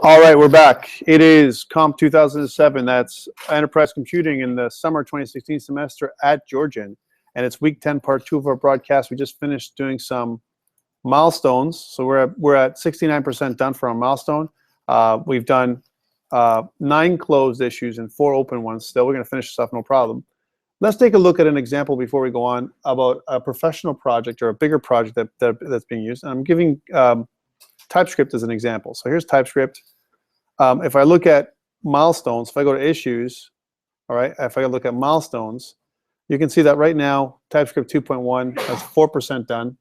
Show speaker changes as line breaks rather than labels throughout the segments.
All right, we're back. It is COMP 2007. That's Enterprise Computing in the summer 2016 semester at Georgian. And it's week 10, part 2 of our broadcast. We just finished doing some milestones. So we're at 69% done for our milestone. We've done 9 closed issues and 4 open ones still. We're going to finish this up, no problem. Let's take a look at an example before we go on about a professional project or a bigger project that's being used. And I'm giving TypeScript as an example. So here's TypeScript. If I look at milestones, if I go to issues, all right, if I look at milestones, you can see that right now TypeScript 2.1 has 4% done.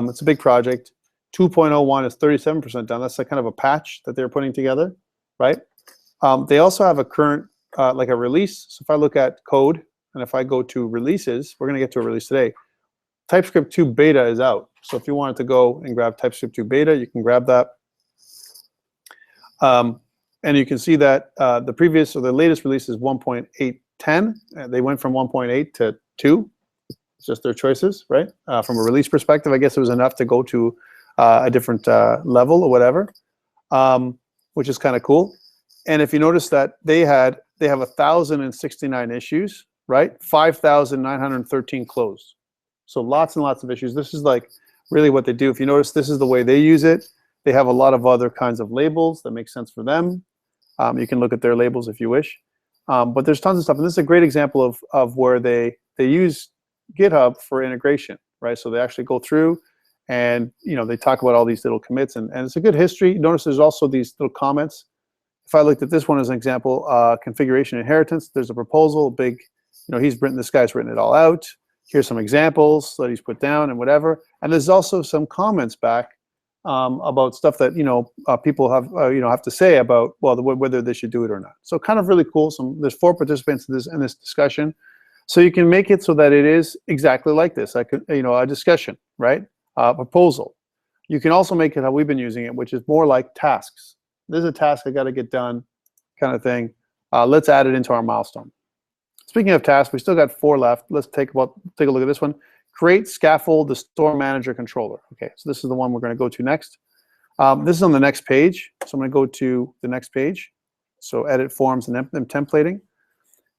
It's a big project. 2.01 is 37% done. That's a kind of a patch that they're putting together, right? They also have a current, like a release. So if I look at code and if I go to releases, we're going to get to a release today. TypeScript 2 beta is out. So if you wanted to go and grab TypeScript 2 beta, you can grab that. And you can see that the previous or the latest release is 1.810. They went from 1.8 to 2. It's just their choices, right? From a release perspective, I guess it was enough to go to a different level or whatever, which is kind of cool. And if you notice that they have 1,069 issues, right? 5,913 closed. So lots and lots of issues. This is like really what they do. If you notice, this is the way they use it. They have a lot of other kinds of labels that make sense for them. You can look at their labels if you wish. But there's tons of stuff. And this is a great example of where they use GitHub for integration, right? So they actually go through and they talk about all these little commits. And it's a good history. Notice there's also these little comments. If I looked at this one as an example, configuration inheritance, there's a proposal, big, this guy's written it all out. Here's some examples that he's put down and whatever. And there's also some comments back about stuff that people have to say about whether they should do it or not. So kind of really cool. There's 4 participants in this discussion, so you can make it so that it is exactly like this, like a discussion, right? Proposal. You can also make it how we've been using it, which is more like tasks. There's a task I got to get done, kind of thing. Let's add it into our milestone. Speaking of tasks, we still got 4 left. Let's take a look at this one. Create Scaffold, the store manager controller. Okay, so this is the one we're going to go to next. This is on the next page. So I'm going to go to the next page. So edit forms and templating.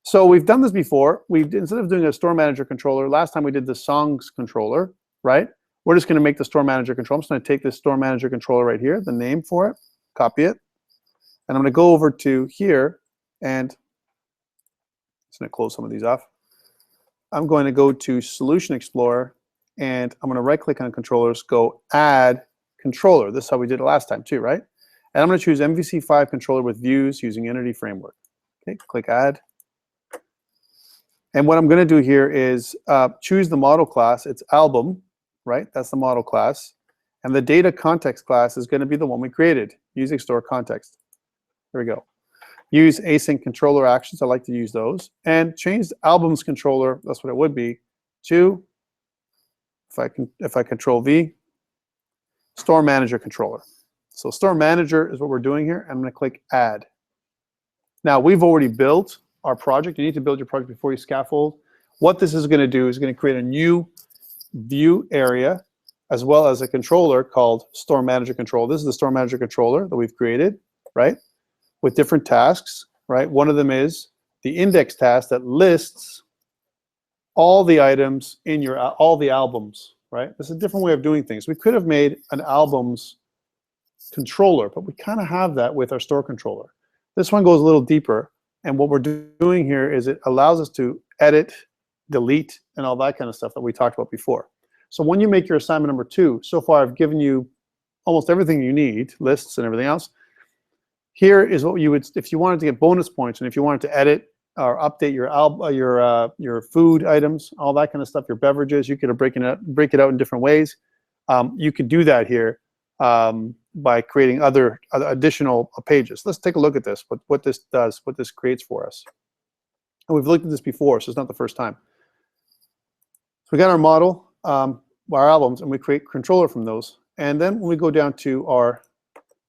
So we've done this before. Instead of doing a store manager controller, last time we did the songs controller, right? We're just going to make the store manager controller. I'm just going to take this store manager controller right here, the name for it, copy it, and I'm going to go over to here and just going to close some of these off. I'm going to go to Solution Explorer, and I'm going to right-click on controllers, go Add Controller. This is how we did it last time too, right? And I'm going to choose MVC5 controller with views using Entity Framework. Okay, click Add. And what I'm going to do here is choose the model class. It's album, right? That's the model class. And the data context class is going to be the one we created, using store context. There we go. Use async controller actions. I like to use those. And change the albums controller, that's what it would be, to, if I control V, store manager controller. So store manager is what we're doing here. I'm going to click add. Now we've already built our project. You need to build your project before you scaffold. What this is going to do is going to create a new view area as well as a controller called store manager controller. This is the store manager controller that we've created, right? With different tasks, right? One of them is the index task that lists all the items in all the albums, right? This is a different way of doing things. We could have made an albums controller, but we kind of have that with our store controller. This one goes a little deeper, and what we're doing here is it allows us to edit, delete, and all that kind of stuff that we talked about before. So when you make your assignment number 2, so far I've given you almost everything you need, lists and everything else. Here is what you would, if you wanted to get bonus points, and if you wanted to edit or update your food items, all that kind of stuff, your beverages, you could break it out in different ways. You could do that here by creating other additional pages. Let's take a look at this. What this does, what this creates for us. And we've looked at this before, so it's not the first time. So we got our model, our albums, and we create controller from those. And then when we go down to our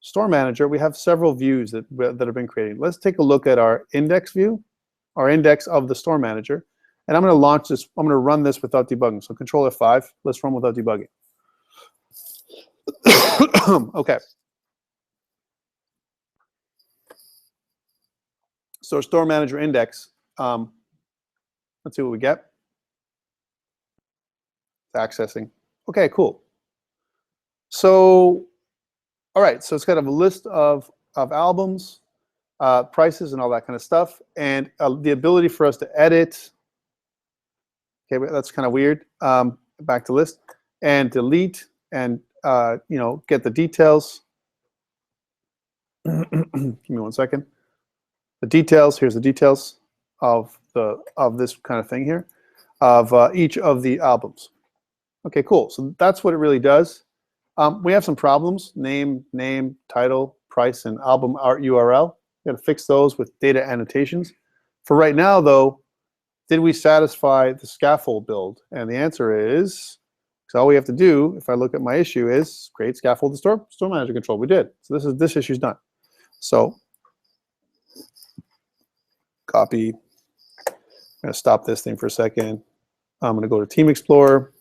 store manager, we have several views that have been created. Let's take a look at our index view, our index of the store manager. And I'm going to launch this, I'm going to run this without debugging. So Control F5, let's run without debugging. Okay. So store manager index, let's see what we get. Accessing. Okay, cool. So, all right, so it's got a list of albums, prices, and all that kind of stuff, and the ability for us to edit. Okay, but that's kind of weird. Back to list and delete and you know, get the details. Give me 1 second. The details. Here's the details of this kind of thing here, of each of the albums. Okay, cool. So that's what it really does. We have some problems: name, title, price, and album art URL. We got to fix those with data annotations. For right now, though, did we satisfy the scaffold build? And the answer is, because all we have to do, if I look at my issue, is create scaffold to store manager control. We did. So this issue's done. So copy. I'm going to stop this thing for a second. I'm going to go to Team Explorer.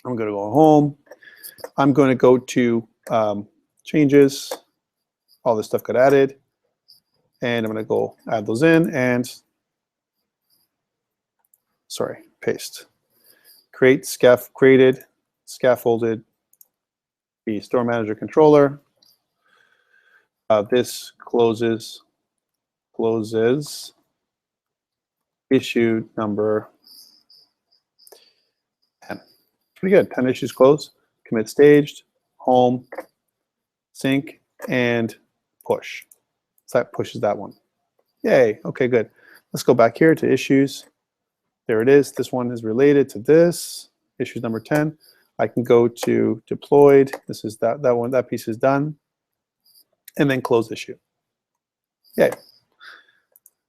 I'm going to go home. I'm going to go to changes. All this stuff got added. And I'm going to go add those in and, sorry, paste. Created, scaffolded the store manager controller. This closes issue number 10. Pretty good. 10 issues closed. Commit staged, home, sync, and push. So that pushes that one. Yay. Okay, good. Let's go back here to issues. There it is. This one is related to this. Issues number 10. I can go to deployed. This is that one. That piece is done. And then close issue. Yay.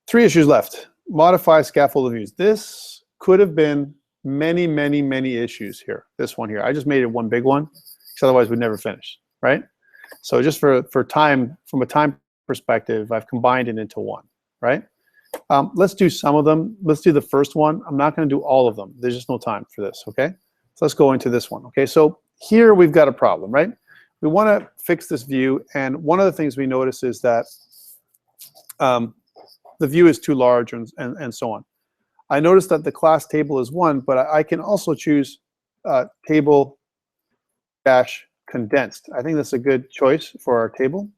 3 issues left. Modify scaffold of views. This could have been many issues here. This one here. I just made it one big one, because otherwise we'd never finish, right? So just for time, from a time perspective, I've combined it into one, right? Let's do some of them. Let's do the first one. I'm not going to do all of them. There's just no time for this, okay? So let's go into this one, okay? So here we've got a problem, right? We want to fix this view, and one of the things we notice is that the view is too large and so on. I noticed that the class table is 1, but I can also choose table dash condensed. I think that's a good choice for our table.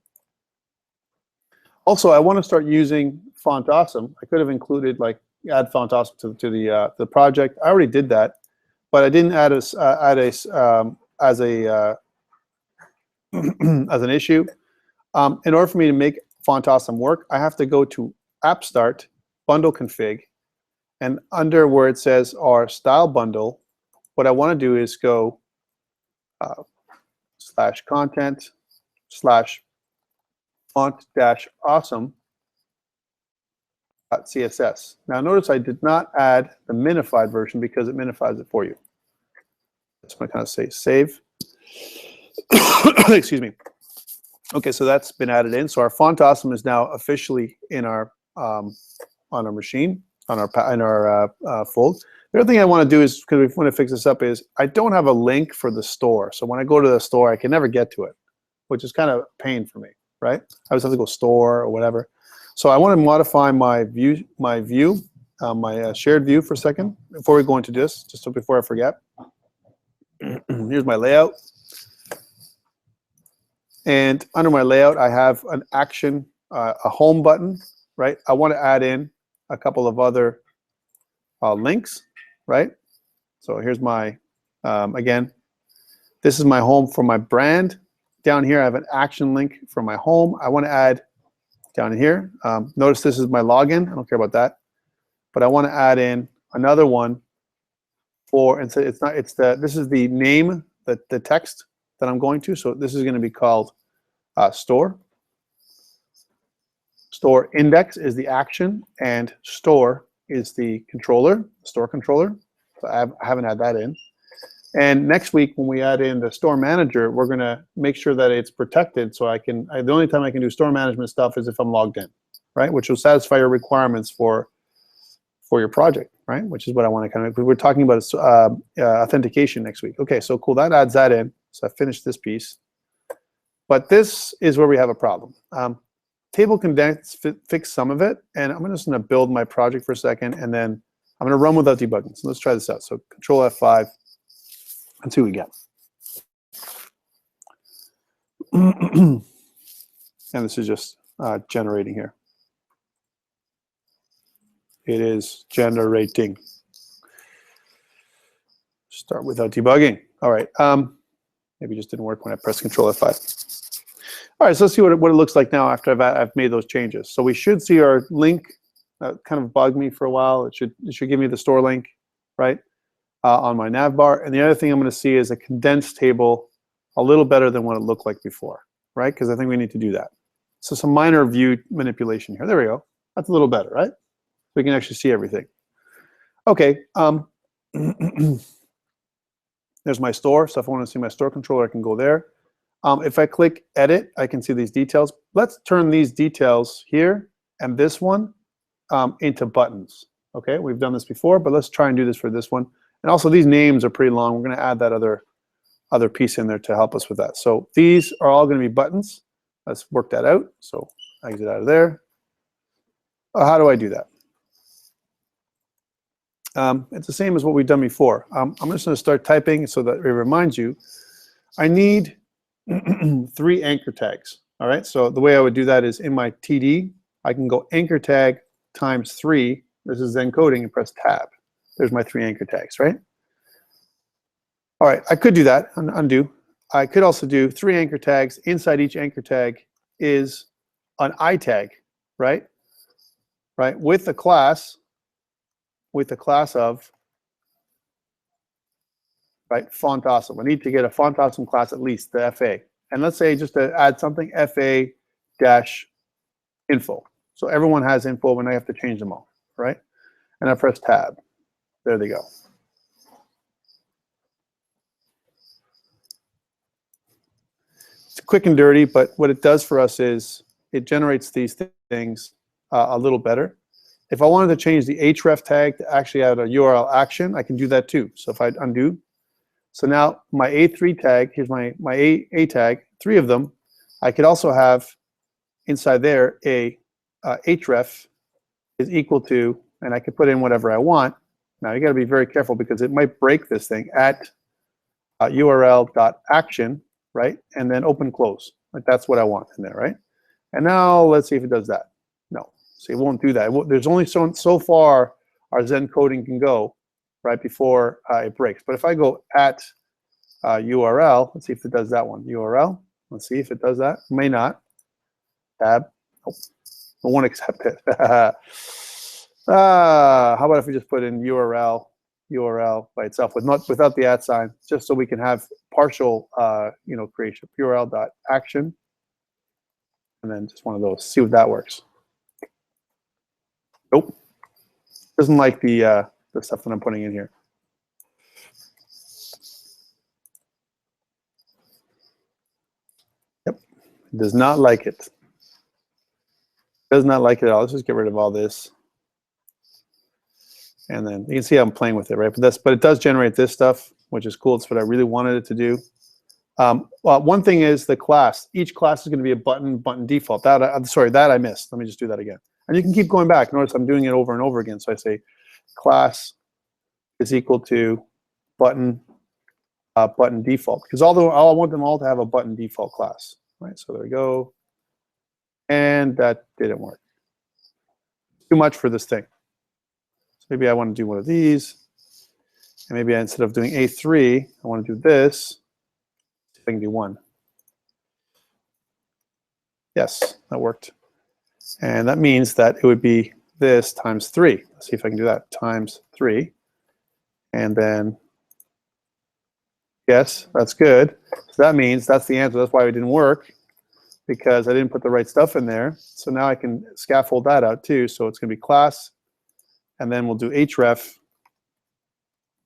Also, I want to start using Font Awesome. I could have included, like, add Font Awesome to the project. I already did that, but I didn't add as an issue. In order for me to make Font Awesome work, I have to go to App Start, Bundle Config, and under where it says our style bundle, what I want to do is go /content/ font-awesome.css. Now notice I did not add the minified version because it minifies it for you. That's what I kind of say save. Excuse me. Okay, so that's been added in. So our Font Awesome is now officially in our on our machine, in our fold. The other thing I want to do is, because we want to fix this up, is I don't have a link for the store. So when I go to the store, I can never get to it, which is kind of a pain for me, right? I always have to go store or whatever. So I want to modify my shared view for a second before we go into this, just so before I forget. Here's my layout. And under my layout, I have an action, a home button, right? I want to add in a couple of other links, right? So here's my, again, this is my home for my brand. Down here, I have an action link for my home. I want to add down here. Notice this is my login. I don't care about that. But I want to add in another one for, and so this is the name, the text that I'm going to. So this is going to be called store. Store index is the action, and store is the controller, store controller. So I haven't had that in. And next week, when we add in the store manager, we're going to make sure that it's protected. So the only time I can do store management stuff is if I'm logged in, right? Which will satisfy your requirements for your project, right? Which is what I want to kind of. We're talking about authentication next week. Okay, so cool. That adds that in. So I finished this piece. But this is where we have a problem. table condensed fixed some of it, and I'm just going to build my project for a second, and then I'm going to run without debugging. So let's try this out. So Control F5 and see what we get. And this is just generating here. It is generating. Start without debugging. All right. Maybe it just didn't work when I pressed Control F5. All right, so let's see what it looks like now after I've made those changes. So we should see our link. Kind of bugged me for a while. It should give me the store link, right, on my nav bar. And the other thing I'm going to see is a condensed table, a little better than what it looked like before, right? Because I think we need to do that. So some minor view manipulation here. There we go. That's a little better, right? We can actually see everything. Okay. There's my store. So if I want to see my store controller, I can go there. If I click Edit, I can see these details. Let's turn these details here and this one into buttons. Okay, we've done this before, but let's try and do this for this one. And also, these names are pretty long. We're going to add that other piece in there to help us with that. So these are all going to be buttons. Let's work that out. So exit out of there. How do I do that? It's the same as what we've done before. I'm just going to start typing so that it reminds you. I need 3 anchor tags. All right, so the way I would do that is in my TD, I can go anchor tag times 3. This is encoding and press tab. There's my 3 anchor tags, right? All right, I could do that, undo. I could also do 3 anchor tags. Inside each anchor tag is an I tag, right? Right, with the class of, right, font awesome. I need to get a font awesome class at least, the FA. And let's say just to add something, FA-info. So everyone has info when I have to change them all, right? And I press tab. There they go. It's quick and dirty, but what it does for us is it generates these things a little better. If I wanted to change the href tag to actually add a URL action, I can do that too. So if I undo, so now my A3 tag, here's my A tag, 3 of them. I could also have inside there a href is equal to, and I could put in whatever I want. Now you got to be very careful because it might break this thing at url.action, right? And then open close. Like that's what I want in there, right? And now let's see if it does that. No, see, it won't do that. There's only so far our Zen coding can go, right, before it breaks. But if I go at URL, let's see if it does that one. URL, let's see if it does that. May not. Tab, nope, it won't accept it. How about if we just put in URL by itself without the @ sign, just so we can have partial creation. URL.action, and then just one of those. See if that works. Nope, doesn't like the stuff that I'm putting in here. Yep, it does not like it. Does not like it at all. Let's just get rid of all this. And then you can see how I'm playing with it, right? But it does generate this stuff, which is cool. It's what I really wanted it to do. Well, one thing is the class. Each class is going to be a button default. Sorry, that I missed. Let me just do that again. And you can keep going back. Notice I'm doing it over and over again. So I say class is equal to button default, because I want them all to have a button default class, right? So there we go. And that didn't work. Too much for this thing. So maybe I want to do one of these. And maybe instead of doing A3, I want to do this. See if I can do 1. Yes, that worked. And that means that it would be this times 3. Let's see if I can do that. Times 3. And then, yes, that's good. So that means that's the answer. That's why it didn't work, because I didn't put the right stuff in there. So now I can scaffold that out too. So it's going to be class, and then we'll do href,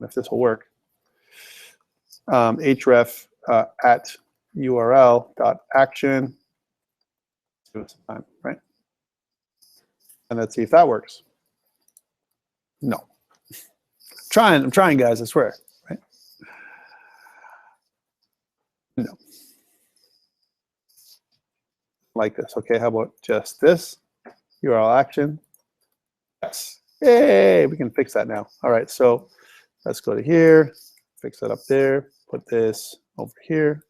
if this will work. Href at url.action. Right? And let's see if that works. No. I'm trying, guys, I swear. Right? No. like this. Okay, how about just this? URL action. Yes. Yay, we can fix that now. All right, so let's go to here, fix that up there, put this over here.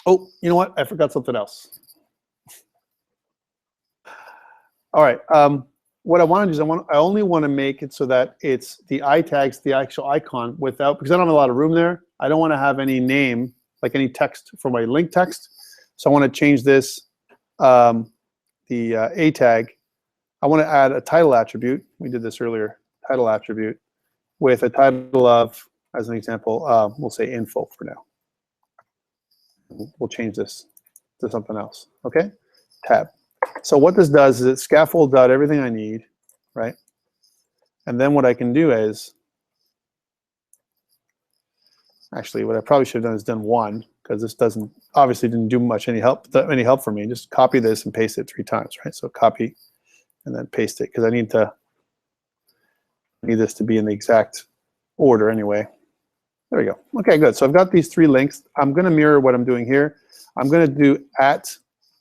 Oh, you know what? I forgot something else. All right. What I want to do is I only want to make it so that it's the I tags, the actual icon, without, because I don't have a lot of room there. I don't want to have any name, like any text for my link text. So I want to change this, the A tag. I want to add a title attribute. We did this earlier. Title attribute with a title of, as an example, we'll say info for now. We'll change this to something else. Okay. Tab. So what this does is it scaffolds out everything I need, right? And then what I can do is, actually, what I probably should have done is done one, because this doesn't, obviously didn't do much any help for me. Just copy this and paste it 3 times, right? So copy and then paste it, because I need this to be in the exact order anyway. There we go. Okay, good. So I've got these 3 links. I'm going to mirror what I'm doing here. I'm going to do at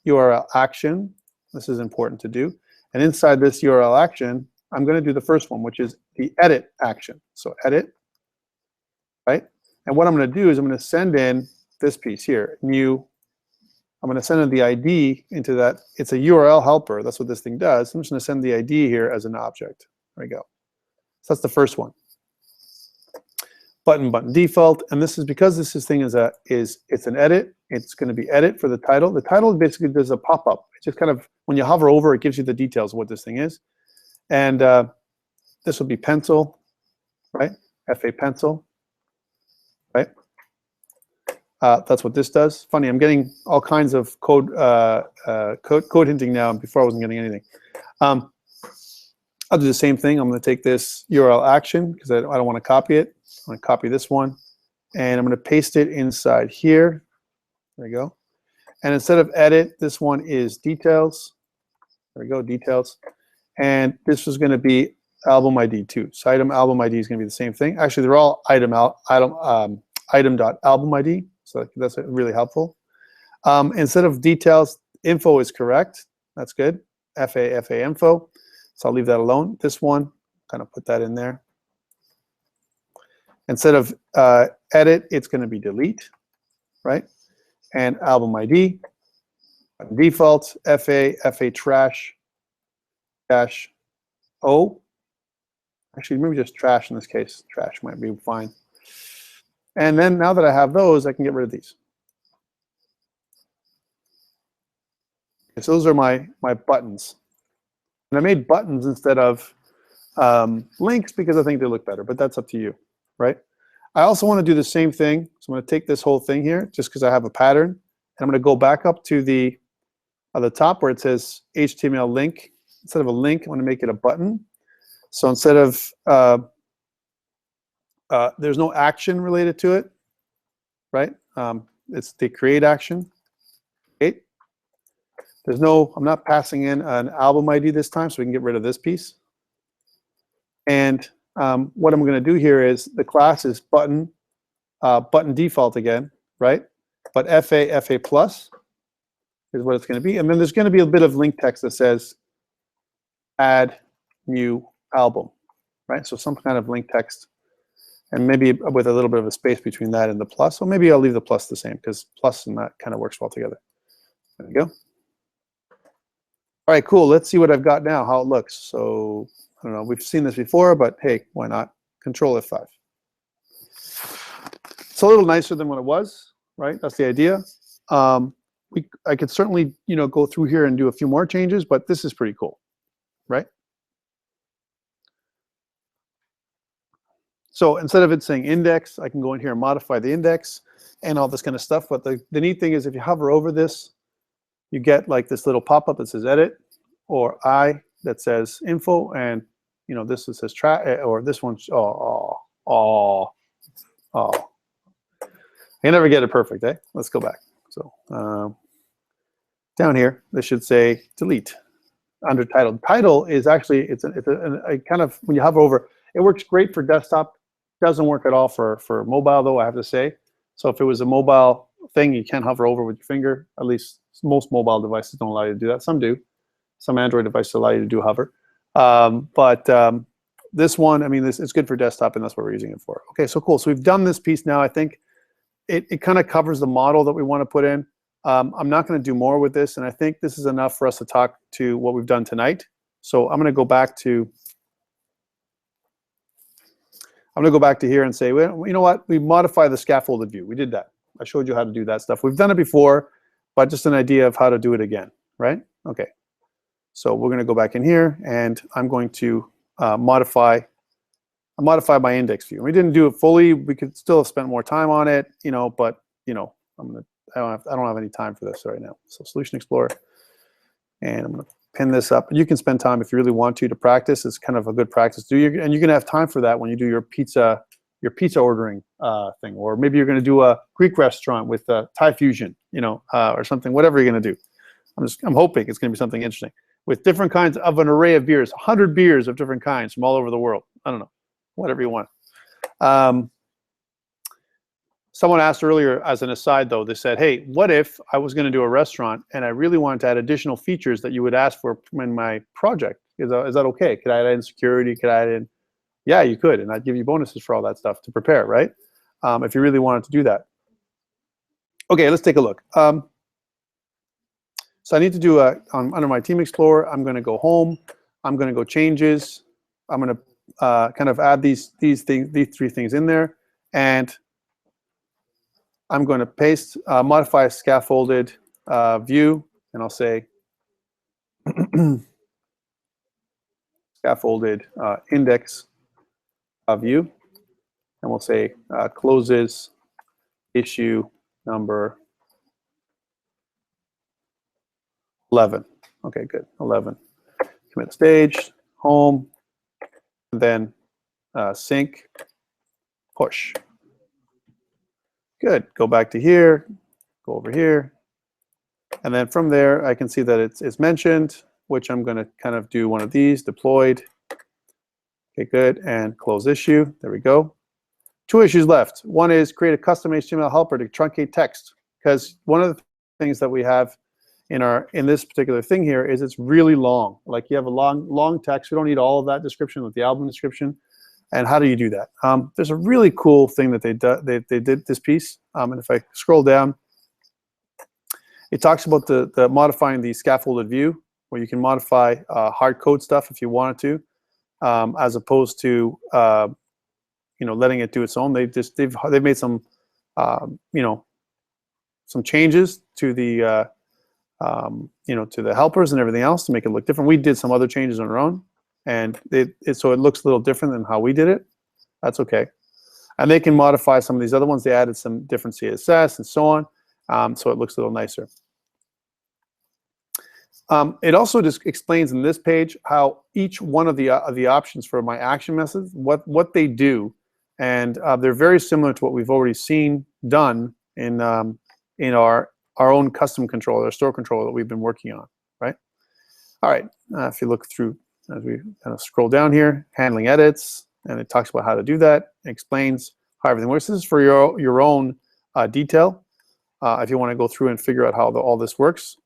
URL action. This is important to do. And inside this URL action, I'm going to do the first one, which is the edit action. So edit, right? And what I'm going to do is I'm going to send in this piece here, new. I'm going to send in the ID into that. It's a URL helper. That's what this thing does. I'm just going to send the ID here as an object. There we go. So that's the first one. Button default, and this is because this thing is it's an edit. It's going to be edit for the title. The title basically does a pop-up. It's just kind of, when you hover over, it gives you the details of what this thing is. And this will be pencil, right? FA pencil, right? That's what this does. Funny, I'm getting all kinds of code hinting now. Before I wasn't getting anything. I'll do the same thing. I'm going to take this URL action because I don't want to copy it. I'm going to copy this one, and I'm going to paste it inside here. There we go. And instead of edit, this one is details. There we go, details. And this was going to be album ID too. So item album ID is going to be the same thing. Actually, they're all item.album ID. So that's really helpful. Instead of details, info is correct. That's good. FA info. So I'll leave that alone. This one, kind of put that in there. Instead of edit, it's going to be delete, right? And album ID, default, FA trash, dash O. Actually, maybe just trash in this case. Trash might be fine. And then now that I have those, I can get rid of these. Okay, so those are my buttons. And I made buttons instead of links because I think they look better, but that's up to you. Right? I also want to do the same thing. So I'm going to take this whole thing here, just because I have a pattern, and I'm going to go back up to the top where it says HTML link. Instead of a link, I want to make it a button. So instead of there's no action related to it, right? It's the create action. Okay. There's no. I'm not passing in an album ID this time, so we can get rid of this piece. And what I'm going to do here is the class is button default again, right? But FA plus is what it's going to be. And then there's going to be a bit of link text that says add new album, right? So some kind of link text, and maybe with a little bit of a space between that and the plus. Or maybe I'll leave the plus the same, because plus and that kind of works well together. There we go. All right, cool. Let's see what I've got now, how it looks. So I don't know, we've seen this before, but hey, why not? Control F5. It's a little nicer than what it was, right? That's the idea. I could certainly, go through here and do a few more changes, but this is pretty cool, right? So instead of it saying index, I can go in here and modify the index and all this kind of stuff. But the neat thing is if you hover over this, you get like this little pop-up that says edit, or I that says info, and this one says track, or this one's I can never get it perfect, eh? Let's go back. So down here, this should say delete under title. Title is actually it's a kind of, when you hover over, it works great for desktop. Doesn't work at all for mobile though, I have to say. So if it was a mobile thing you can't hover over with your finger. At least most mobile devices don't allow you to do that. Some do. Some Android devices allow you to do hover. This one, I mean, it's good for desktop, and that's what we're using it for. Okay, so cool. So we've done this piece now. I think it kind of covers the model that we want to put in. I'm not going to do more with this, and I think this is enough for us to talk to what we've done tonight. So I'm going to go back to here and say, well, you know what? We modify the scaffolded view. We did that. I showed you how to do that stuff. We've done it before, but just an idea of how to do it again, right? Okay. So we're going to go back in here, and I'm going to modify my index view. We didn't do it fully. We could still have spent more time on it, you know, but you know, I don't have any time for this right now. So Solution Explorer, and I'm going to pin this up. You can spend time if you really want to practice. It's kind of a good practice. And you're going to have time for that when you do your pizza ordering thing, or maybe you're going to do a Greek restaurant with Thai fusion, you know, or something. Whatever you're going to do, I'm hoping it's going to be something interesting with different kinds of an array of beers, 100 beers of different kinds from all over the world. I don't know, whatever you want. Someone asked earlier, as an aside though, they said, hey, what if I was going to do a restaurant and I really wanted to add additional features that you would ask for in my project? Is that okay? Could I add in security? Could I add in? Yeah, you could, and I'd give you bonuses for all that stuff to prepare, right? If you really wanted to do that. Okay, let's take a look. So I need to do under my Team Explorer, I'm going to go home. I'm going to go changes. I'm going to kind of add these three things in there, and I'm going to paste, modify a scaffolded view, and I'll say scaffolded index view, and we'll say closes issue number 11. Okay, good, 11. Commit stage, home, and then sync, push. Good, go back to here, go over here, and then from there I can see that it's mentioned, which I'm going to kind of do one of these, deployed. Okay, good, and close issue. There we go. 2 issues left. One is create a custom HTML helper to truncate text, because one of the things that we have in this particular thing here is it's really long. Like you have a long text. We don't need all of that description with the album description. And how do you do that? There's a really cool thing that they did this piece. And if I scroll down, it talks about the modifying the scaffolded view, where you can modify hard code stuff if you wanted to, as opposed to you know, letting it do its own. They've made some you know, some changes to the you know, to the helpers and everything else to make it look different. We did some other changes on our own, and so it looks a little different than how we did it. That's okay. And they can modify some of these other ones. They added some different CSS and so on, so it looks a little nicer. It also just explains in this page how each one of the options for my action methods, what they do, and they're very similar to what we've already seen done in our own custom controller, our store controller that we've been working on, right? All right, if you look through, as we kind of scroll down here, handling edits, and it talks about how to do that, it explains how everything works. This is for your own detail, if you want to go through and figure out how all this works.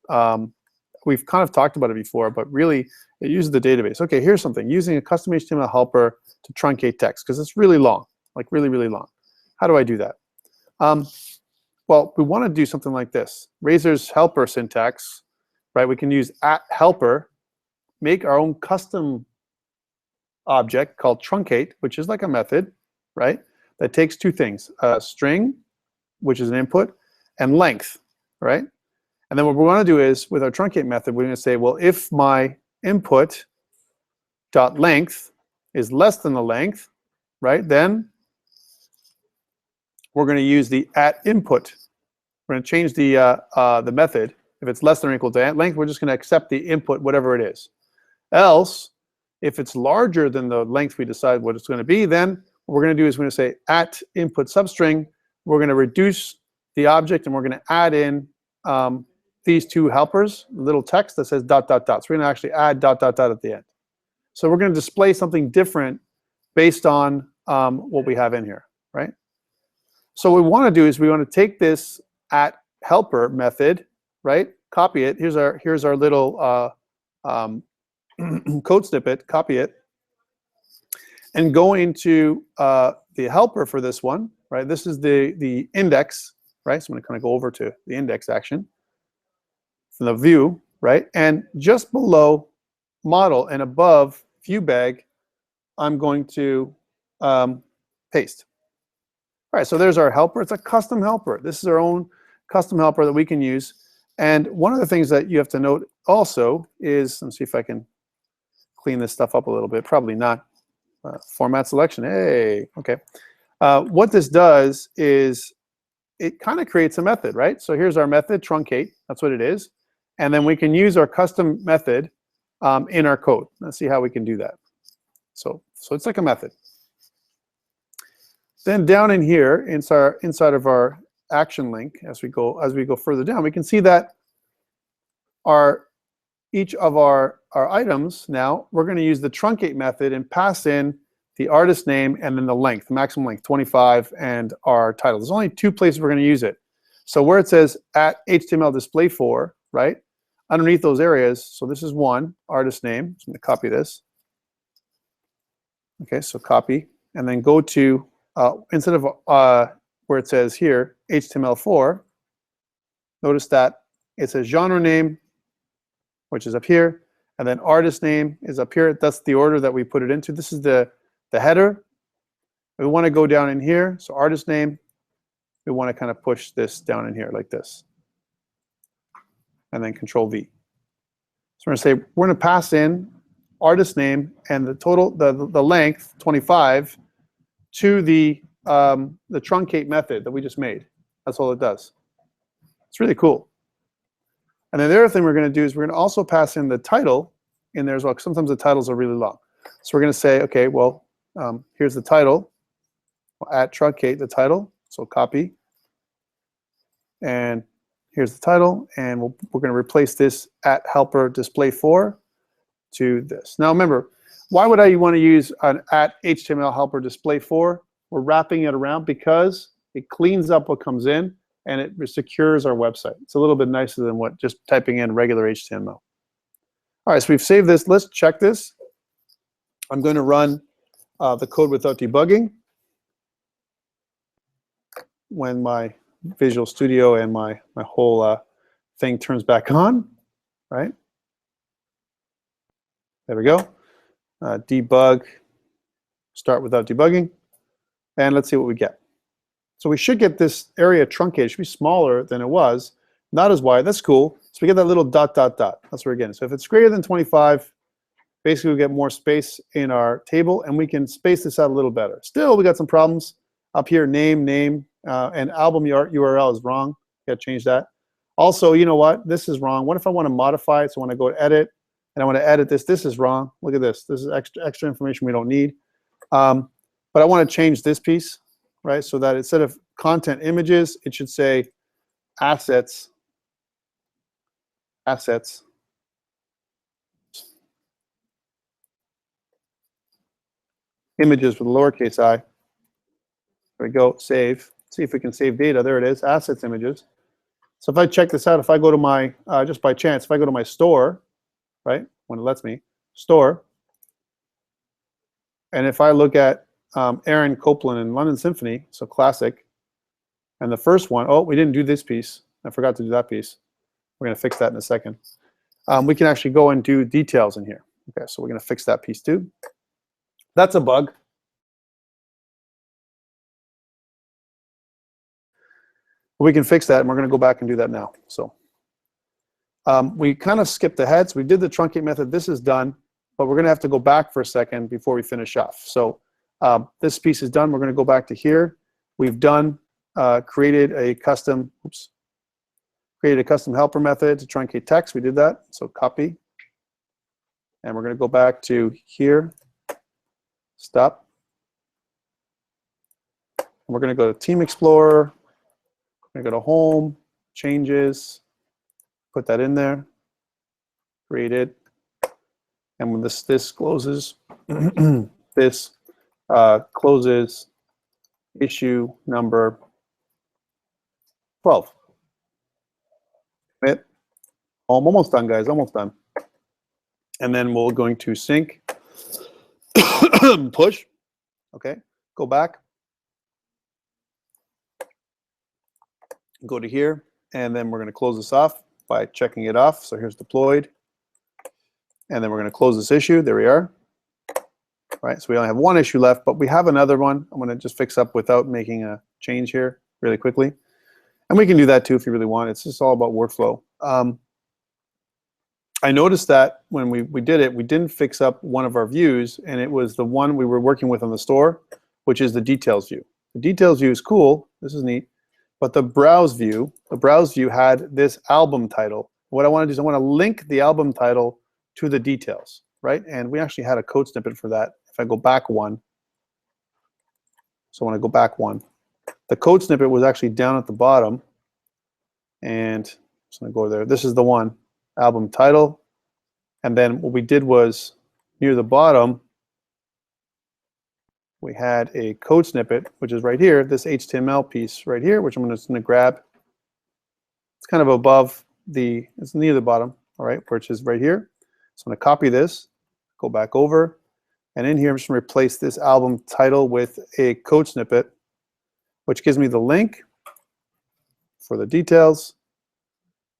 We've kind of talked about it before, but really it uses the database. Okay, here's something, using a custom HTML helper to truncate text, because it's really long, like really, really long. How do I do that? Well, we want to do something like this. Razor's helper syntax, right? We can use @helper, make our own custom object called truncate, which is like a method, right? That takes two things, a string, which is an input, and length, right? And then what we want to do is, with our truncate method, we're going to say, well, if my input dot length is less than the length, right, then we're going to use the @input. We're going to change the method. If it's less than or equal to length, we're just going to accept the input, whatever it is. Else, if it's larger than the length we decide what it's going to be, then what we're going to do is we're going to say @input substring. We're going to reduce the object, and we're going to add in these two helpers, little text that says ... So we're going to actually add ... at the end. So we're going to display something different based on what we have in here, right? So what we want to do is we want to take this at helper method, right? Copy it. Here's our little code snippet. Copy it, and go into the helper for this one, right? This is the index, right? So I'm going to kind of go over to the index action from the view, right? And just below model and above view bag, I'm going to paste. All right, so there's our helper. It's a custom helper. This is our own custom helper that we can use. And one of the things that you have to note also is, let's see if I can clean this stuff up a little bit. Probably not. Format selection. Hey, okay. What this does is it kind of creates a method, right? So here's our method, truncate. That's what it is. And then we can use our custom method in our code. Let's see how we can do that. So it's like a method. Then down in here, inside of our action link, as we go further down, we can see that each of our items now, we're going to use the truncate method and pass in the artist name and then the length, the maximum length, 25, and our title. There's only two places we're going to use it. So where it says at HTML display for, right, underneath those areas, so this is one, artist name. So I'm going to copy this. Okay, so copy, and then go to, instead of where it says here, HTML4, notice that it says genre name, which is up here, and then artist name is up here. That's the order that we put it into. This is the header. We want to go down in here, so artist name, we want to kind of push this down in here like this. And then Control V. So we're going to say, we're going to pass in artist name and the total, the length, 25, to the truncate method that we just made. That's all it does. It's really cool. And then the other thing we're going to do is we're going to also pass in the title in there as well, because sometimes the titles are really long. So we're going to say, okay, well, here's the title. We'll at truncate the title, so copy. And here's the title, and we're going to replace this at helper display for to this. Now remember, why would I want to use an at HTML helper display for? We're wrapping it around because it cleans up what comes in and it secures our website. It's a little bit nicer than what just typing in regular HTML. All right, so we've saved this. Let's check this. I'm going to run the code without debugging when my Visual Studio and my whole thing turns back on, right? There we go. Debug, start without debugging, and let's see what we get. So we should get this area truncated. It should be smaller than it was, not as wide. That's cool. So we get that little dot, dot, dot. That's what we're getting. So if it's greater than 25, basically we get more space in our table, and we can space this out a little better. Still, we got some problems up here. Name, and album URL is wrong. Got to change that. Also, you know what? This is wrong. What if I want to modify it? So when I go to edit, and I want to edit this, this is wrong. Look at this. This is extra information we don't need. But I want to change this piece, right? So that instead of content images, it should say assets. Images with a lowercase I. There we go. Save. See if we can save data. There it is. Assets images. So if I check this out, if I go to my, just by chance, if I go to my store, right, when it lets me, store, and if I look at Aaron Copland and London Symphony, so classic, and the first one, oh, we didn't do this piece. I forgot to do that piece. We're going to fix that in a second. We can actually go and do details in here. Okay, so we're going to fix that piece too. That's a bug. We can fix that, and we're going to go back and do that now. So we kind of skipped ahead. So we did the truncate method. This is done, but we're going to have to go back for a second before we finish off. So this piece is done. We're going to go back to here. We've done created a custom helper method to truncate text. We did that. So copy, and we're going to go back to here. Stop. And we're going to go to Team Explorer. We're going to go to Home, Changes, put that in there, create it, and when this closes, this closes issue number 12. commit. Oh, I'm almost done, guys, almost done. And then we're going to sync, push, okay, go back, go to here, and then we're going to close this off by checking it off. So here's deployed, and then we're going to close this issue. There we are. Right, so we only have one issue left, but we have another one. I'm going to just fix up without making a change here really quickly. And we can do that too if you really want. It's just all about workflow. I noticed that when we did it, we didn't fix up one of our views, and it was the one we were working with on the store, which is the details view. The details view is cool. This is neat. But the browse view had this album title. What I want to do is I want to link the album title to the details, right? And we actually had a code snippet for that. If I go back one, so when I go back one, the code snippet was actually down at the bottom, and I'm going to go there. This is the one, album title, and then what we did was near the bottom, we had a code snippet, which is right here, this HTML piece right here, which I'm just going to grab. It's kind of above the, it's near the bottom, all right, which is right here. So I'm going to copy this, go back over. And in here, I'm just going to replace this album title with a code snippet, which gives me the link for the details.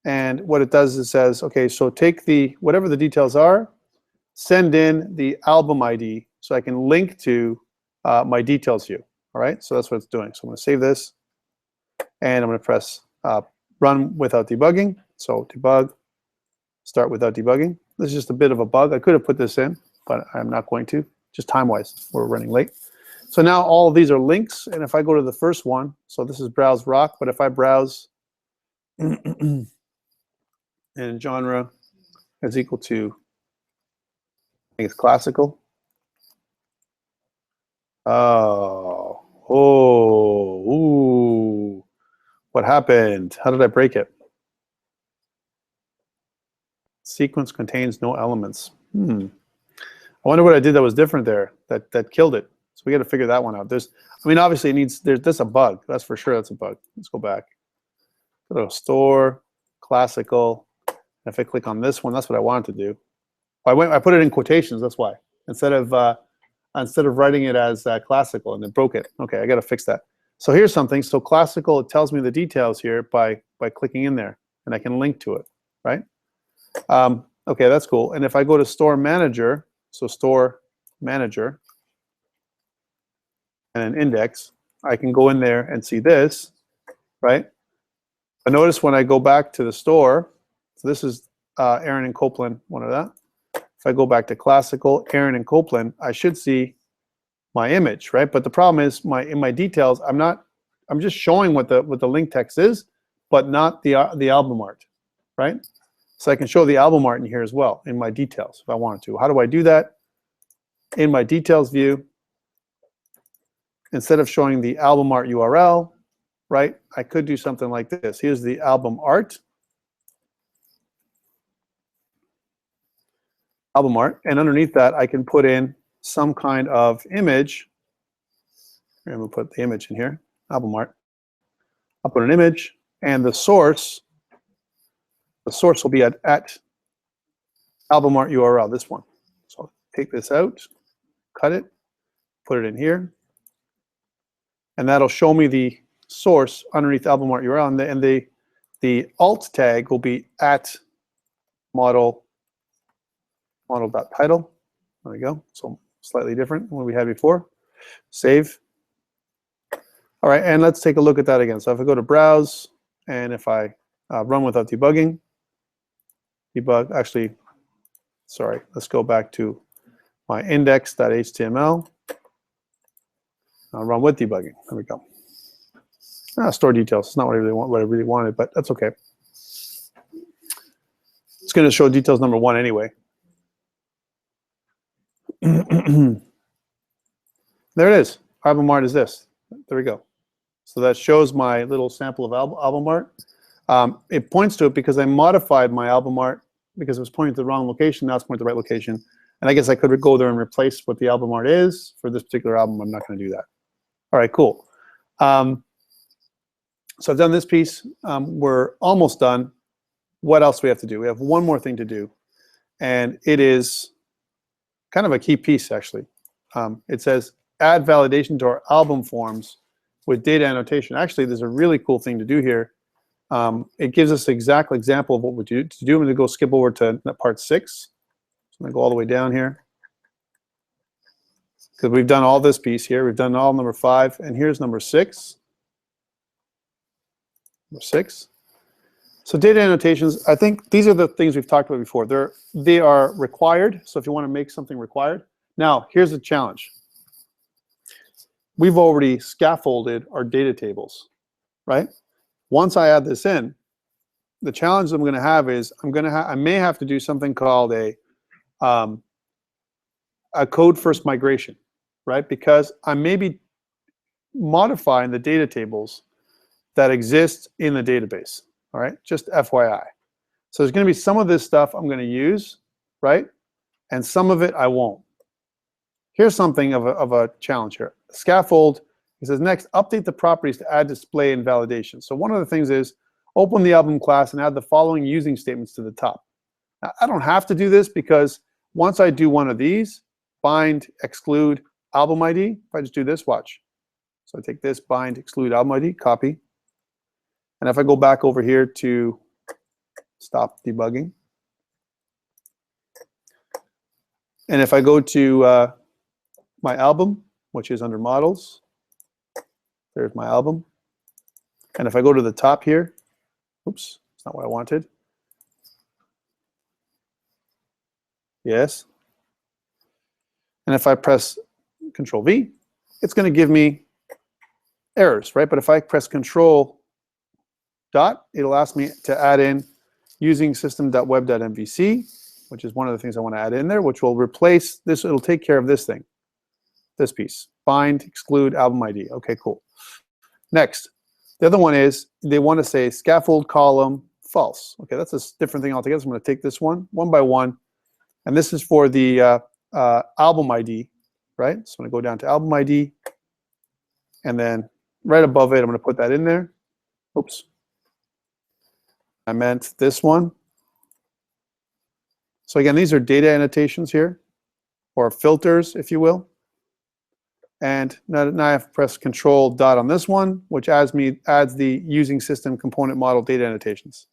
And what it does is it says, okay, so take the, whatever the details are, send in the album ID so I can link to my details view. All right, so that's what it's doing. So I'm going to save this, and I'm going to press run without debugging. So debug, start without debugging. This is just a bit of a bug. I could have put this in, but I'm not going to, just time-wise. We're running late. So now all of these are links, and if I go to the first one, so this is browse rock, but if I browse and genre is equal to, I think it's classical. Ooh, what happened? How did I break it? Sequence contains no elements. I wonder what I did that was different there, that killed it. So we got to figure that one out. There's, I mean, obviously it needs, there's a bug. That's for sure. That's a bug. Let's go back. Go to store, classical. If I click on this one, that's what I wanted to do. I put it in quotations. That's why. Instead of writing it as classical, and it broke it. Okay, I got to fix that. So here's something. So classical, it tells me the details here by clicking in there, and I can link to it, right? Okay, that's cool. And if I go to store manager, so store manager, and an index, I can go in there and see this, right? But notice when I go back to the store, so this is Aaron and Copeland, one of that. If I go back to classical, Aaron and Copeland, I should see my image, right? But the problem is in my details, I'm just showing what the link text is, but not the album art, right? So I can show the album art in here as well in my details if I wanted to. How do I do that? In my details view, instead of showing the album art URL, right, I could do something like this. Here's the album art. Album art, and underneath that I can put in some kind of image. I'm going to put the image in here, album art. I'll put an image, and the source will be at album art URL, this one. So I'll take this out, cut it, put it in here, and that'll show me the source underneath album art URL, and the alt tag will be at model.title. There we go. So slightly different than what we had before. Save. All right, and let's take a look at that again. So if I go to browse, and if I run without debugging, debug, actually, sorry, let's go back to my index.html. I'll run with debugging. There we go. Store details. It's not what I really wanted, but that's okay. It's going to show details number 1 anyway. There it is. Album art is this. There we go. So that shows my little sample of album art. It points to it because I modified my album art because it was pointing to the wrong location. Now it's pointing to the right location. And I guess I could go there and replace what the album art is for this particular album. I'm not going to do that. All right, cool. So I've done this piece. We're almost done what else do we have to do? We have one more thing to do, and it is kind of a key piece, actually. It says add validation to our album forms with data annotation. Actually, there's a really cool thing to do here. It gives us an exact example of what we do. I'm going to go skip over to part 6. So I'm going to go all the way down here. Because we've done all this piece here. We've done all number 5, and here's number 6. Number 6. So data annotations, I think these are the things we've talked about before. They are required, so if you want to make something required. Now, here's the challenge. We've already scaffolded our data tables, right? Once I add this in, the challenge I'm going to have is I may have to do something called a code first migration, right? Because I may be modifying the data tables that exist in the database, all right? Just FYI. So there's going to be some of this stuff I'm going to use, right? And some of it I won't. Here's something of a challenge here. Scaffold, it says next, update the properties to add display and validation. So one of the things is open the album class and add the following using statements to the top. Now, I don't have to do this because once I do one of these, bind, exclude, album ID, if I just do this, watch. So I take this, bind, exclude, album ID, copy. And if I go back over here to stop debugging, and if I go to my album, which is under models, there's my album. And if I go to the top here, oops, that's not what I wanted. Yes. And if I press Control V, it's going to give me errors, right? But if I press Control dot, it'll ask me to add in using system.web.mvc, which is one of the things I want to add in there, which will replace this. It'll take care of this thing, this piece. Bind, exclude, album ID. Okay, cool. Next, the other one is they want to say scaffold column false. Okay, that's a different thing altogether. So I'm going to take this one by one, and this is for the album ID, right? So I'm going to go down to album ID, and then right above it, I'm going to put that in there. Oops. I meant this one. So again, these are data annotations here, or filters, if you will. And now I have to press Control dot on this one, which adds the using system component model data annotations.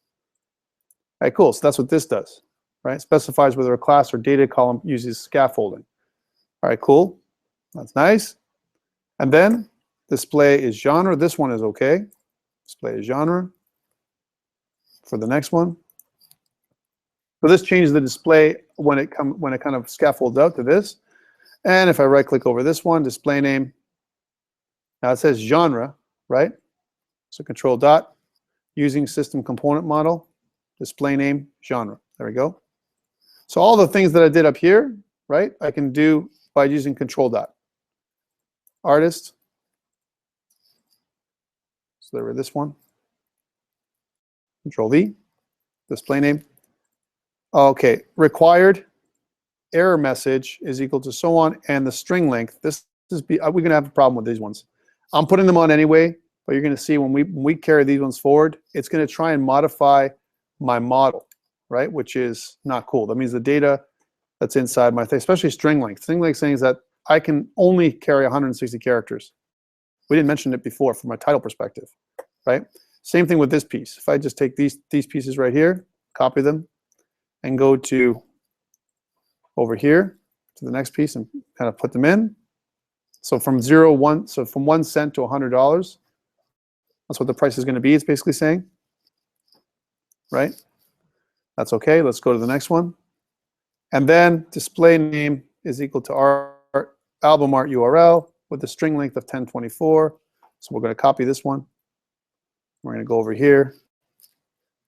All right, cool. So that's what this does, right? Specifies whether a class or data column uses scaffolding. All right, cool. That's nice. And then display is genre. This one is okay. Display is genre. For the next one. So this changes the display when it kind of scaffolds out to this. And if I right click over this one, display name, now it says genre, right? So Control dot, using system component model, display name, genre. There we go. So all the things that I did up here, right, I can do by using Control dot. Artist. So there was this one. Control V, display name. Okay, required error message is equal to so on, and the string length. We're going to have a problem with these ones. I'm putting them on anyway, but you're going to see when we carry these ones forward, it's going to try and modify my model, right? Which is not cool. That means the data that's inside my thing, especially string length. String length saying is that I can only carry 160 characters. We didn't mention it before from a title perspective, right? Same thing with this piece. If I just take these pieces right here, copy them, and go to over here to the next piece and kind of put them in. So from 1 cent to $100, that's what the price is going to be. It's basically saying, right? That's okay. Let's go to the next one. And then display name is equal to our album art URL with the string length of 1024. So we're going to copy this one. We're going to go over here,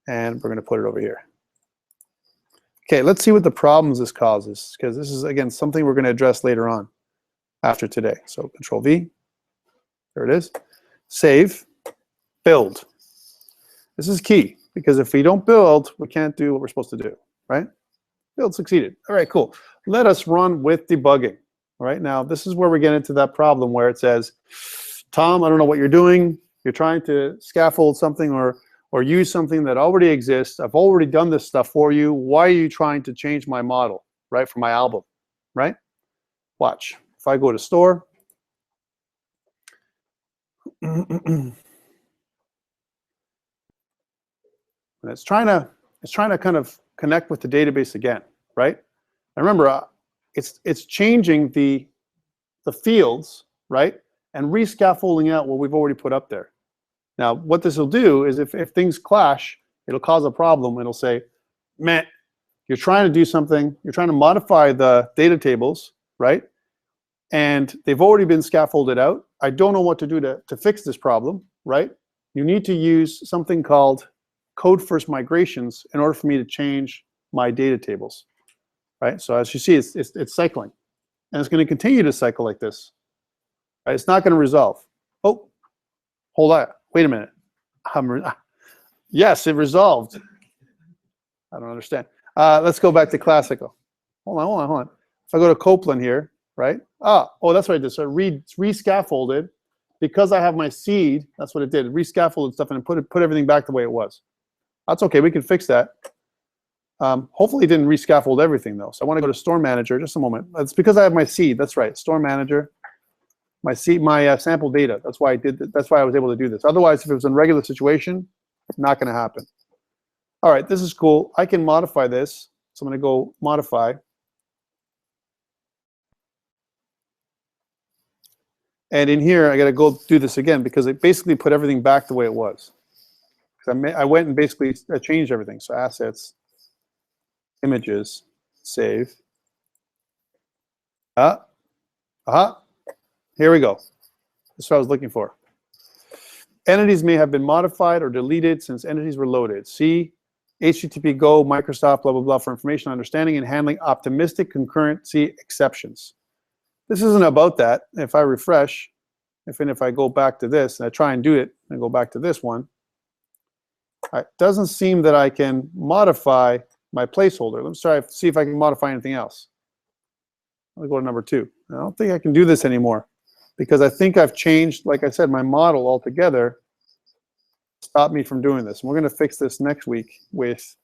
and we're going to put it over here. Okay, let's see what the problems this causes, because this is, again, something we're going to address later on after today. So Control V, there it is. Save, build. This is key, because if we don't build, we can't do what we're supposed to do, right? Build succeeded. All right, cool. Let us run with debugging. All right, now this is where we get into that problem where it says, Tom, I don't know what you're doing. You're trying to scaffold something or or use something that already exists. I've already done this stuff for you. Why are you trying to change my model, right, for my album, right? Watch. If I go to store, and it's trying to kind of connect with the database again, right? And remember, it's changing the fields, right, and rescaffolding out what we've already put up there. Now, what this will do is if things clash, it'll cause a problem. It'll say, man, you're trying to do something, you're trying to modify the data tables, right? And they've already been scaffolded out. I don't know what to do to fix this problem, right? You need to use something called code first migrations in order for me to change my data tables, right? So as you see, it's cycling. And it's going to continue to cycle like this. Right? It's not going to resolve. Oh, hold on. Wait a minute. Yes, it resolved. I don't understand. Let's go back to classical. Hold on. If I go to Copeland here, right? Oh, that's what I did. So re-scaffolded. Because I have my seed, that's what it did. It re-scaffolded stuff and put everything back the way it was. That's okay. We can fix that. Hopefully it didn't re-scaffold everything, though. So I want to go to Store Manager. Just a moment. It's because I have my seed. That's right. Store Manager. My seed, my sample data. That's why I did. That's why I was able to do this. Otherwise, if it was in a regular situation, it's not going to happen. All right, this is cool. I can modify this. So I'm going to go modify. And in here, I got to go do this again because it basically put everything back the way it was. I went and basically changed everything. So assets, images, save. Here we go. That's what I was looking for. Entities may have been modified or deleted since entities were loaded. See HTTP Go, Microsoft, blah, blah, blah, for information, understanding, and handling optimistic concurrency exceptions. This isn't about that. If I refresh, if I go back to this, and I try and do it, and go back to this one, it doesn't seem that I can modify my placeholder. Let's try see if I can modify anything else. I'll go to number 2. I don't think I can do this anymore because I think I've changed, like I said, my model altogether. Stop me from doing this. And we're going to fix this next week with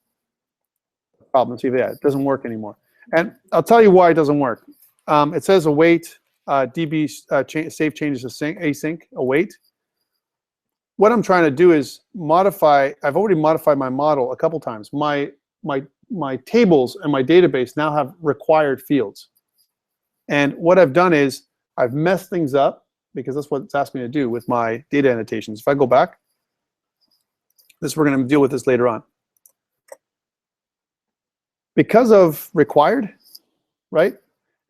the problem. See that it doesn't work anymore. And I'll tell you why it doesn't work. It says await DB save changes async await. What I'm trying to do is modify. I've already modified my model a couple times. My tables and my database now have required fields. And what I've done is I've messed things up because that's what it's asked me to do with my data annotations. If I go back, we're going to deal with this later on. Because of required, right,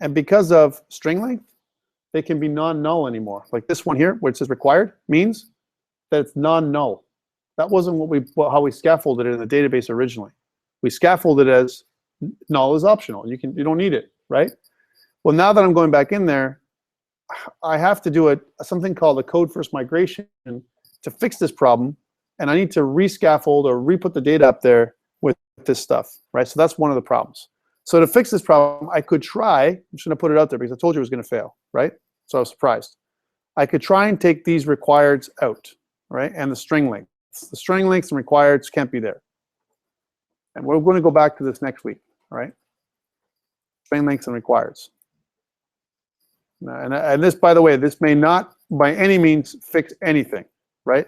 and because of string length, they can be non-null anymore. Like this one here, where it says required, means that it's non-null. That wasn't how we scaffolded it in the database originally. We scaffolded it as null is optional. You don't need it, right? Well, now that I'm going back in there, I have to do something called a code first migration to fix this problem, and I need to rescaffold or re-put the data up there with this stuff, right? So that's one of the problems. So to fix this problem, I could try, I'm just going to put it out there because I told you it was going to fail, right? So I was surprised. I could try and take these requireds out, right? And the string lengths. The string lengths and requireds can't be there. And we're going to go back to this next week, all right? String lengths and requireds. And this, by the way, this may not by any means fix anything, right?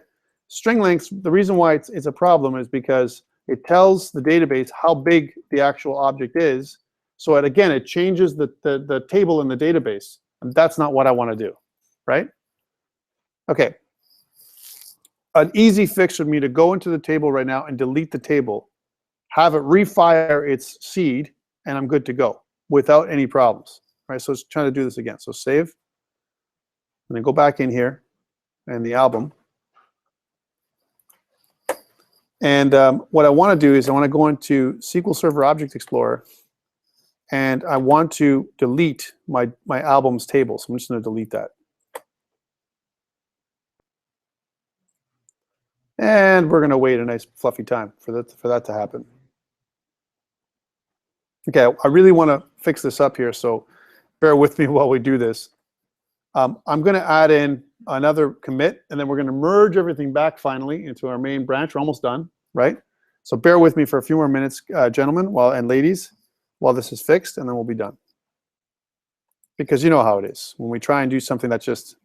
String lengths, the reason why it's a problem is because it tells the database how big the actual object is. So again, it changes the table in the database. And that's not what I want to do, right? Okay. An easy fix would be to go into the table right now and delete the table, have it refire its seed, and I'm good to go without any problems. Right, so let's try to do this again. So save, and then go back in here, and the album. And what I want to do is I want to go into SQL Server Object Explorer, and I want to delete my albums table. So I'm just going to delete that. And we're going to wait a nice fluffy time for that to happen. Okay, I really want to fix this up here, so bear with me while we do this. I'm going to add in another commit, and then we're going to merge everything back finally into our main branch. We're almost done, right? So bear with me for a few more minutes, gentlemen and ladies, while this is fixed, and then we'll be done. Because you know how it is. When we try and do something that's just,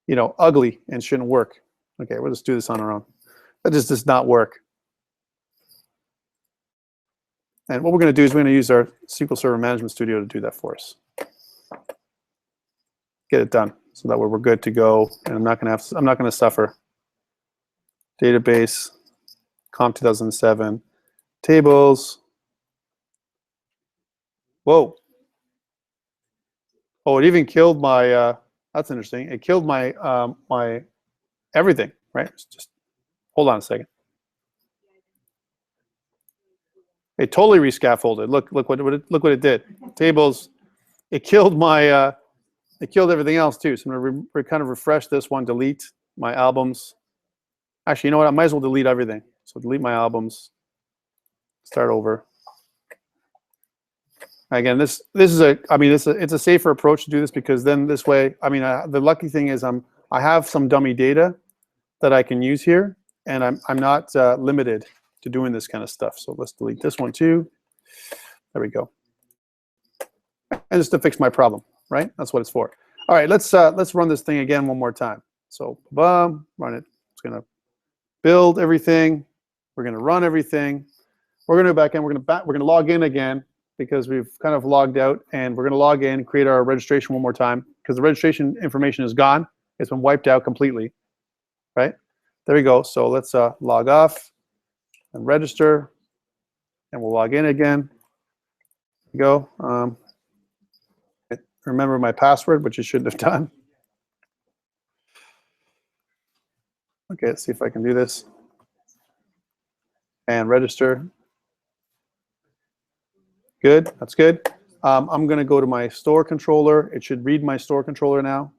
you know, ugly and shouldn't work. Okay, we'll just do this on our own. That just does not work. And what we're going to do is we're going to use our SQL Server Management Studio to do that for us. Get it done so that we're good to go, and I'm not going to suffer. Database, COMP2007, tables. Whoa. Oh, it even killed my. That's interesting. It killed my my everything. Right. Just hold on a second. It totally rescaffolded. Look what it did. Tables. It killed my. It killed everything else too. So I'm going to kind of refresh this one. Delete my albums. Actually, you know what? I might as well delete everything. So delete my albums. Start over. Again, this is a. I mean, it's a safer approach to do this because then this way. I mean, the lucky thing is I have some dummy data that I can use here, and I'm not limited to doing this kind of stuff. So let's delete this one too. There we go. And just to fix my problem, right? That's what it's for. All right, let's run this thing again one more time. So run it. It's gonna build everything. We're gonna run everything. We're gonna go back in. We're gonna log in again because we've kind of logged out, and we're gonna log in and create our registration one more time because the registration information is gone. It's been wiped out completely, right? There we go. So let's log off and register, and we'll log in again. There we go. Remember my password, which you shouldn't have done. Okay, let's see if I can do this. And register. Good, that's good. I'm going to go to my store controller. It should read my store controller now.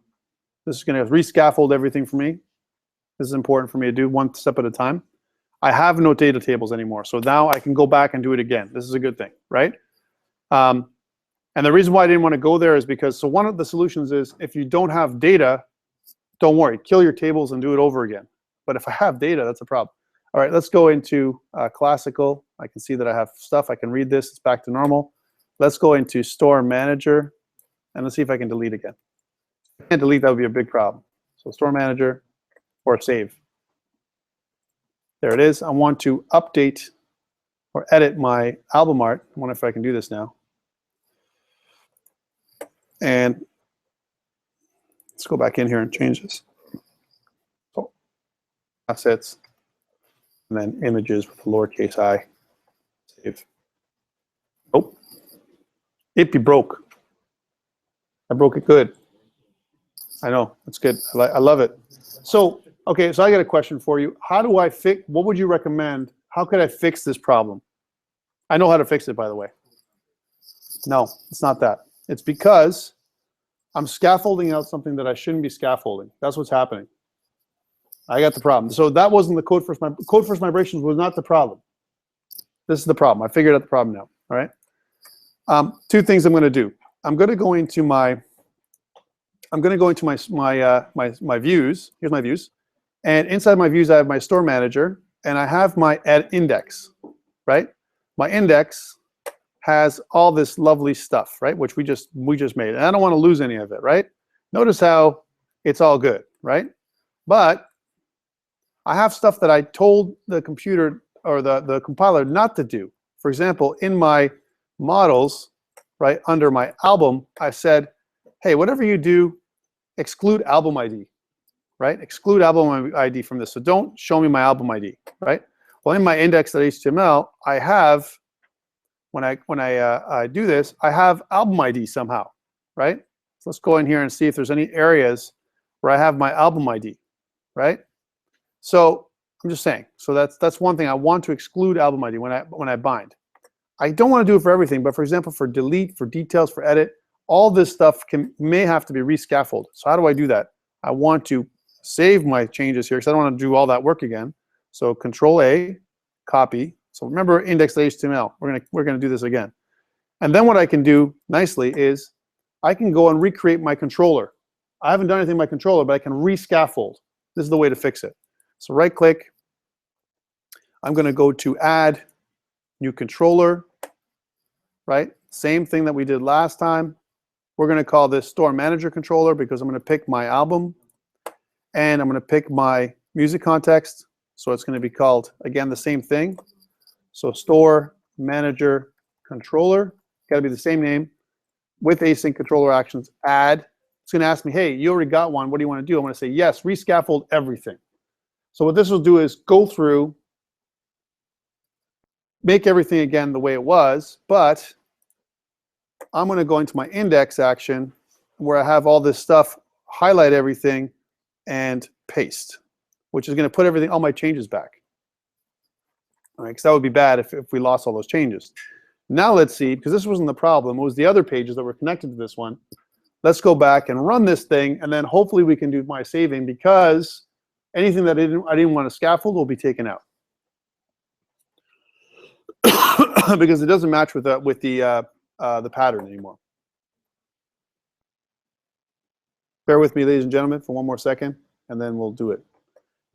This is going to rescaffold everything for me. This is important for me to do one step at a time. I have no data tables anymore, so now I can go back and do it again. This is a good thing, right? And the reason why I didn't want to go there is because, so one of the solutions is if you don't have data, don't worry, kill your tables and do it over again. But if I have data, that's a problem. All right, let's go into classical. I can see that I have stuff. I can read this. It's back to normal. Let's go into store manager, and let's see if I can delete again. If I can't delete, that would be a big problem. So store manager or save. There it is. I want to update or edit my album art. I wonder if I can do this now. And let's go back in here and change this. So, assets, and then images with a lowercase I. Save. Oh, it be broke. I broke it good. I know, that's good. I love it. So, okay, so I got a question for you. How do I fix, what would you recommend? How could I fix this problem? I know how to fix it, by the way. No, it's not that. It's because I'm scaffolding out something that I shouldn't be scaffolding. That's what's happening. I got the problem. So that wasn't the code first migrations was not the problem. This is the problem. I figured out the problem now. All right. Two things I'm going to do. I'm going to go into my my views. Here's my views, and inside my views I have my store manager, and I have my index. Right. My index has all this lovely stuff, right? Which we just made, and I don't want to lose any of it, right? Notice how it's all good, right? But I have stuff that I told the computer or the compiler not to do. For example, in my models, right, under my album, I said, hey, whatever you do, exclude album ID, right? Exclude album ID from this. So don't show me my album ID, right? Well, in my index.html, I have, when I do this, I have album ID somehow, right? So let's go in here and see if there's any areas where I have my album ID, right? So I'm just saying. So that's one thing. I want to exclude album ID when I bind. I don't want to do it for everything, but for example, for delete, for details, for edit, all this stuff may have to be rescaffolded. So how do I do that? I want to save my changes here because I don't want to do all that work again. So Control A, copy. So remember index.html. We're gonna do this again. And then what I can do nicely is I can go and recreate my controller. I haven't done anything in my controller, but I can rescaffold. This is the way to fix it. So right click. I'm going to go to add new controller, right? Same thing that we did last time. We're going to call this store manager controller because I'm going to pick my album and I'm going to pick my music context. So it's going to be called, again, the same thing. So store manager controller, got to be the same name with async controller actions, add. It's going to ask me, hey, you already got one. What do you want to do? I'm going to say, yes, rescaffold everything. So what this will do is go through, make everything again the way it was, but I'm going to go into my index action where I have all this stuff, highlight everything, and paste, which is going to put everything, all my changes back. All right, because that would be bad if we lost all those changes. Now let's see, because this wasn't the problem, it was the other pages that were connected to this one. Let's go back and run this thing, and then hopefully we can do my saving, because anything that I didn't want to scaffold will be taken out. Because it doesn't match with the pattern anymore. Bear with me, ladies and gentlemen, for one more second, and then we'll do it.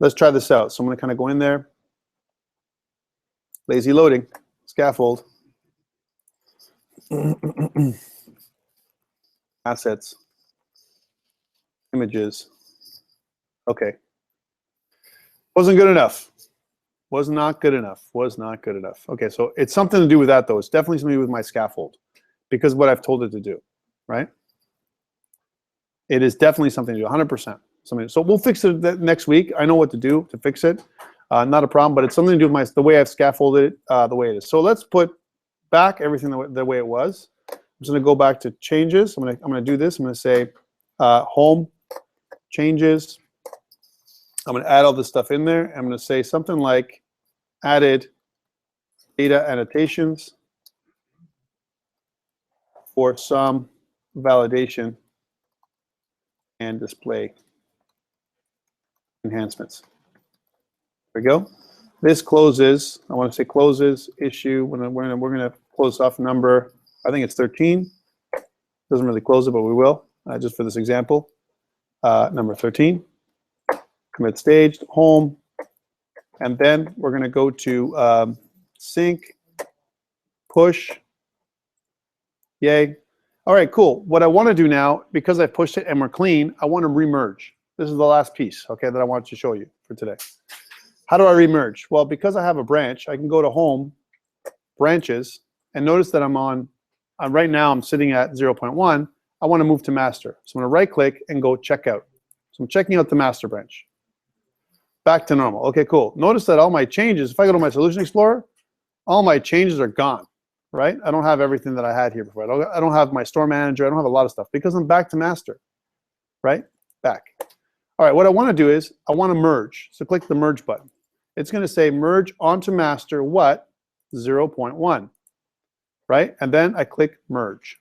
Let's try this out. So I'm going to kind of go in there. Lazy loading, scaffold. Assets. Images. Okay. Wasn't good enough. Was not good enough. Was not good enough. Okay, so it's something to do with that, though. It's definitely something to do with my scaffold, because of what I've told it to do, right? It is definitely something to do, 100%. Something. So we'll fix it next week. I know what to do to fix it. Not a problem, but it's something to do with the way I've scaffolded it, the way it is. So let's put back everything the way it was. I'm just going to go back to changes. I'm going to do this. I'm going to say home changes. I'm going to add all this stuff in there. I'm going to say something like added data annotations for some validation and display enhancements. There we go. This closes. I want to say closes issue. We're going to close off number. I think it's 13. Doesn't really close it, but we will just for this example. Number 13. Commit staged, home, and then we're going to go to sync, push, yay. All right, cool. What I want to do now, because I pushed it and we're clean, I want to remerge. This is the last piece, okay, that I want to show you for today. How do I remerge? Well, because I have a branch, I can go to home, branches, and notice that I'm on, right now I'm sitting at 0.1. I want to move to master. So I'm going to right click and go check out. So I'm checking out the master branch. Back to normal. Okay, cool. Notice that all my changes, if I go to my Solution Explorer, all my changes are gone, right? I don't have everything that I had here before. I don't have my store manager. I don't have a lot of stuff because I'm back to master, right? Back. All right, what I want to do is I want to merge. So click the merge button. It's going to say merge onto master what? 0.1, right? And then I click merge.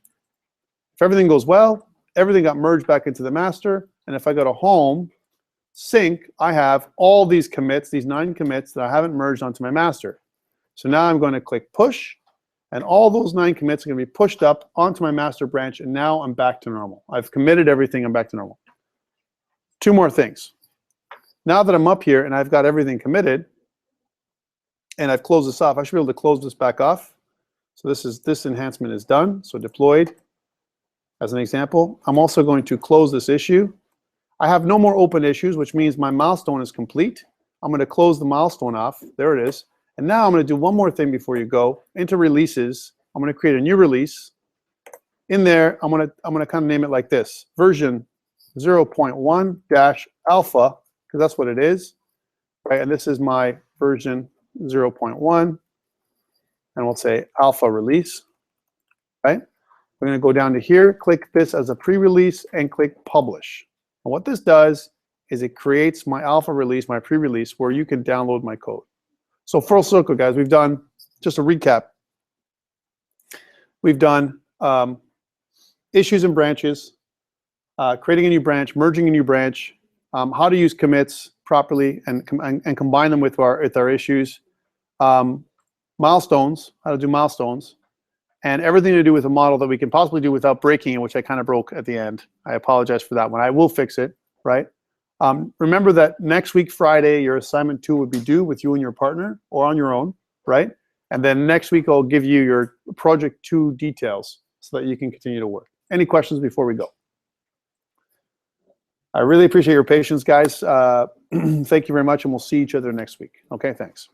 If everything goes well, everything got merged back into the master. And if I go to home, sync, I have all these commits, these 9 commits that I haven't merged onto my master. So now I'm going to click push, and all those 9 commits are going to be pushed up onto my master branch, and now I'm back to normal. I've committed everything, I'm back to normal. 2 more things. Now that I'm up here and I've got everything committed, and I've closed this off, I should be able to close this back off. So this enhancement is done, so deployed as an example. I'm also going to close this issue. I have no more open issues, which means my milestone is complete. I'm going to close the milestone off. There it is. And now I'm going to do one more thing before you go. Into releases, I'm going to create a new release. In there, I'm going to kind of name it like this: version 0.1-alpha, because that's what it is, right? And this is my version 0.1, and we'll say alpha release, right? We're going to go down to here, click this as a pre-release, and click publish. And what this does is it creates my alpha release, my pre-release, where you can download my code. So full circle, guys, we've done, just a recap, we've done issues and branches, creating a new branch, merging a new branch, how to use commits properly and combine them with our issues, milestones, how to do milestones, and everything to do with a model that we can possibly do without breaking it, which I kind of broke at the end. I apologize for that one. I will fix it, right? Remember that next week, Friday, your assignment 2 would be due with you and your partner or on your own, right? And then next week, I'll give you your project 2 details so that you can continue to work. Any questions before we go? I really appreciate your patience, guys. Thank you very much, and we'll see each other next week. Okay, thanks.